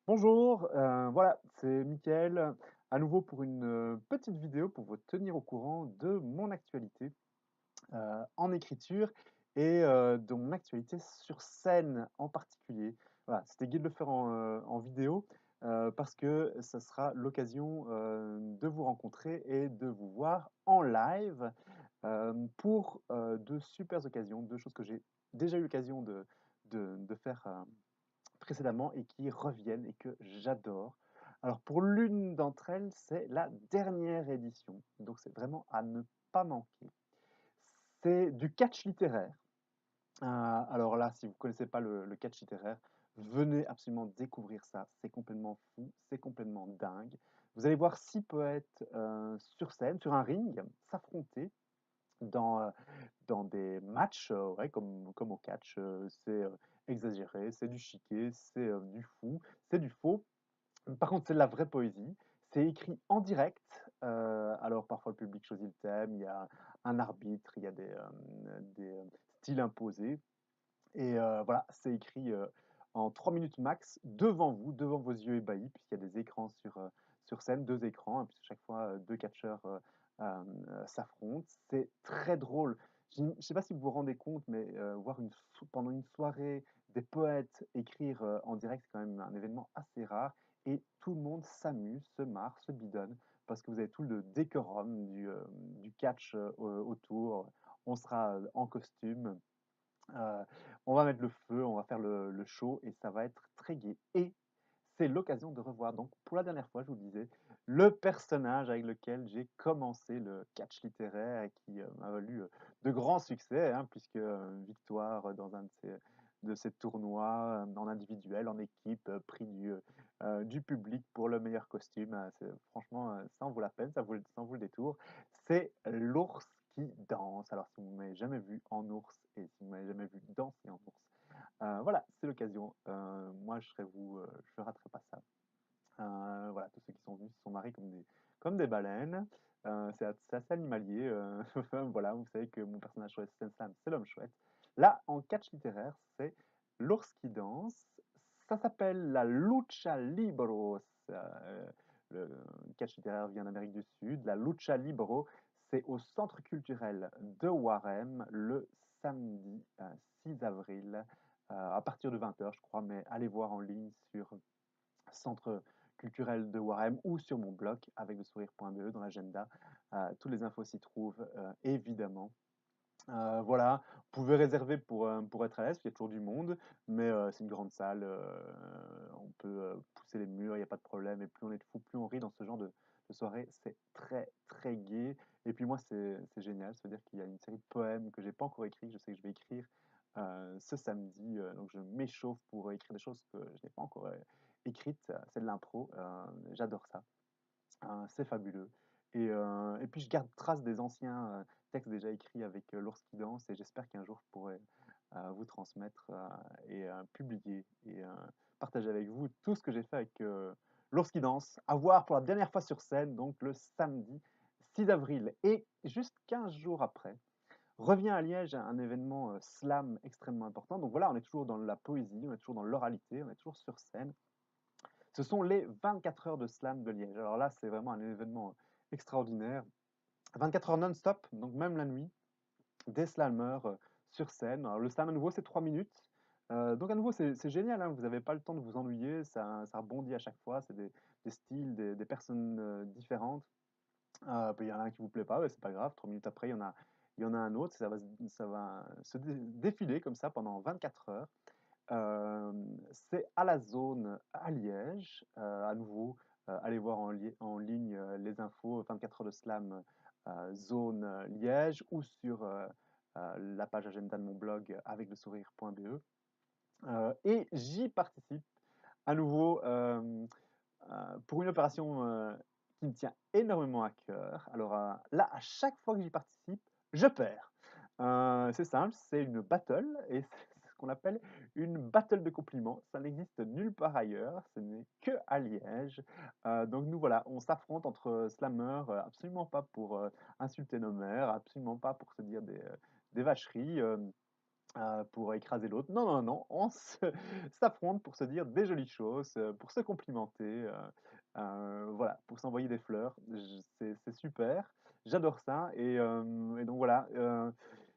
Bonjour, voilà, c'est Mickaël, à nouveau pour une petite vidéo pour vous tenir au courant de mon actualité en écriture et de mon actualité sur scène en particulier. Voilà, c'était gai de le faire en vidéo parce que ça sera l'occasion de vous rencontrer et de vous voir en live pour de super occasions, deux choses que j'ai déjà eu l'occasion de faire précédemment et qui reviennent et que j'adore. Alors pour l'une d'entre elles, c'est la dernière édition, donc c'est vraiment à ne pas manquer. C'est du catch littéraire. Alors là, si vous ne connaissez pas le catch littéraire, venez absolument découvrir ça. C'est complètement fou, c'est complètement dingue. Vous allez voir 6 poètes sur scène, sur un ring, s'affronter dans, dans des matchs, ouais, comme au catch. C'est exagéré, c'est du chiqué, c'est du fou, c'est du faux. Par contre, c'est de la vraie poésie. C'est écrit en direct. Alors parfois le public choisit le thème, il y a un arbitre, il y a des styles imposés. Et voilà, c'est écrit en 3 minutes max devant vous, devant vos yeux ébahis, puisqu'il y a des écrans sur scène, deux écrans, et puis chaque fois deux catcheurs s'affrontent. C'est très drôle. Je ne sais pas si vous vous rendez compte, mais voir pendant une soirée des poètes écrire en direct, c'est quand même un événement assez rare. Et tout le monde s'amuse, se marre, se bidonne, parce que vous avez tout le décorum du catch autour. On sera en costume. Heu, on va mettre le feu, on va faire le show et ça va être très gai et c'est l'occasion de revoir donc pour la dernière fois, je vous le disais, le personnage avec lequel j'ai commencé le catch littéraire et qui, m'a valu, de grands succès, hein, puisque, victoire dans un de ces tournois, en individuel, en équipe, prix du public pour le meilleur costume, c'est franchement, ça en vaut la peine, ça en vaut le détour. C'est l'ours qui danse. Alors si vous ne m'avez jamais vu en ours et si vous ne m'avez jamais vu danser en ours, voilà, c'est l'occasion. Moi je raterai pas ça. Voilà, tous ceux qui sont venus se sont marrés comme des baleines. C'est assez animalier. Voilà, vous savez que mon personnage sur Sam, c'est l'homme chouette. Là, en catch littéraire, c'est l'ours qui danse. Ça s'appelle la lucha libros. Le catch littéraire vient d'Amérique du Sud. La lucha libro, c'est au centre culturel de Warem le samedi 6 avril à partir de 20 h, je crois, mais allez voir en ligne sur centre culturel de Warem ou sur mon blog avec le sourire.be dans l'agenda. Toutes les infos s'y trouvent évidemment. Voilà, vous pouvez réserver pour être à l'aise, il y a toujours du monde, mais c'est une grande salle, on peut pousser les murs, il n'y a pas de problème, et plus on est de fous, plus on rit dans ce genre de soirée, c'est très très gai. Et puis moi, c'est génial, ça veut dire qu'il y a une série de poèmes que j'ai pas encore écrits, que je sais que je vais écrire ce samedi, donc je m'échauffe pour écrire des choses que je n'ai pas encore écrites, c'est de l'impro, j'adore ça. C'est fabuleux. Et puis je garde trace des anciens textes déjà écrits avec l'ours qui danse et j'espère qu'un jour je pourrai vous transmettre et publier et partager avec vous tout ce que j'ai fait avec l'ours qui danse. À voir pour la dernière fois sur scène, donc le samedi 6 avril. Et juste 15 jours après, revient à Liège un événement slam extrêmement important. Donc voilà, on est toujours dans la poésie, on est toujours dans l'oralité, on est toujours sur scène. Ce sont les 24 heures de slam de Liège. Alors là, c'est vraiment un événement extraordinaire. 24 heures non-stop, donc même la nuit, des slammers sur scène. Alors le slam à nouveau, c'est 3 minutes. Donc à nouveau, c'est génial, hein, vous n'avez pas le temps de vous ennuyer, ça rebondit à chaque fois, c'est des styles, des personnes différentes. Puis il y en a un qui vous plaît pas, ouais, c'est pas grave, 3 minutes après, il y en a un autre, ça va se défiler comme ça pendant 24 heures. C'est à la zone à Liège. À nouveau, allez voir en ligne les infos 24 heures de slam zone Liège ou sur la page agenda de mon blog avec le sourire.be. Et j'y participe à nouveau pour une opération qui me tient énormément à cœur. Alors là, à chaque fois que j'y participe, je perds. C'est simple, c'est une battle et c'est ce qu'on appelle une battle de compliments. Ça n'existe nulle part ailleurs, ce n'est que à Liège. Donc nous voilà, on s'affronte entre slammers, absolument pas pour insulter nos mères, absolument pas pour se dire des vacheries. pour écraser l'autre. Non, non, non, on se s'affronte pour se dire des jolies choses, pour se complimenter, voilà, pour s'envoyer des fleurs. C'est super, j'adore ça et donc voilà,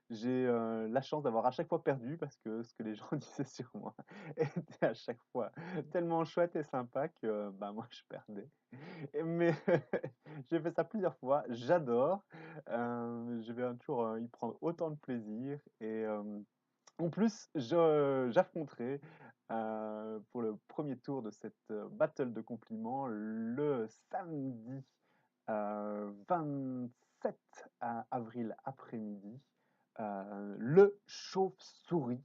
j'ai, la chance d'avoir à chaque fois perdu parce que ce que les gens disaient sur moi était à chaque fois tellement chouette et sympa que, bah, moi je perdais. Mais j'ai fait ça plusieurs fois, j'adore, je vais un jour, y prendre autant de plaisir et en plus, j'affronterai, pour le premier tour de cette, battle de compliments le samedi, 27 avril après-midi, le chauve-souris.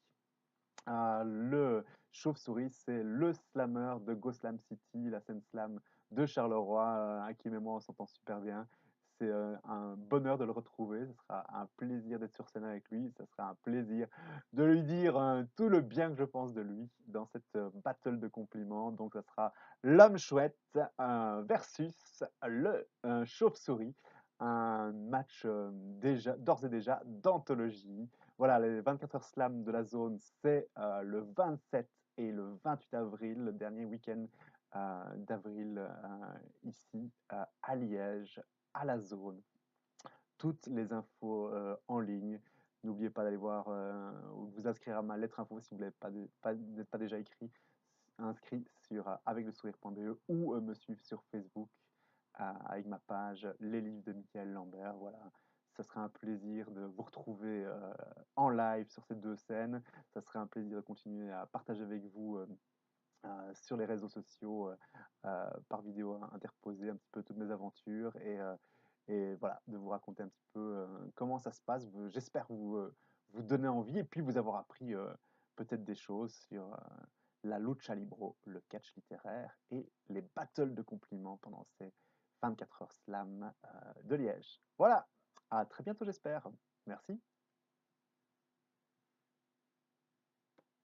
Le chauve-souris, c'est le slammer de Go Slam City, la scène slam de Charleroi. Hakim et moi, on s'entend super bien. C'est un bonheur de le retrouver. Ce sera un plaisir d'être sur scène avec lui. Ce sera un plaisir de lui dire tout le bien que je pense de lui dans cette battle de compliments. Donc, ce sera l'homme chouette versus le chauve-souris. Un match déjà, d'ores et déjà d'anthologie. Voilà, les 24 heures slam de la zone, c'est le 27 et le 28 avril, le dernier week-end d'avril ici à Liège, à la zone. Toutes les infos en ligne. N'oubliez pas d'aller voir ou de vous inscrire à ma lettre info si vous n'êtes pas déjà inscrit sur aveclesourire.be ou me suivre sur Facebook avec ma page Les livres de Michael Lambert. Voilà, ça serait un plaisir de vous retrouver en live sur ces deux scènes. Ça serait un plaisir de continuer à partager avec vous sur les réseaux sociaux par vidéo interposée un petit peu toutes mes aventures et voilà, de vous raconter un petit peu comment ça se passe. J'espère vous donner envie et puis vous avoir appris peut-être des choses sur la lucha libro, le catch littéraire et les battles de compliments pendant ces 24 heures slam de Liège. Voilà, à très bientôt j'espère. Merci.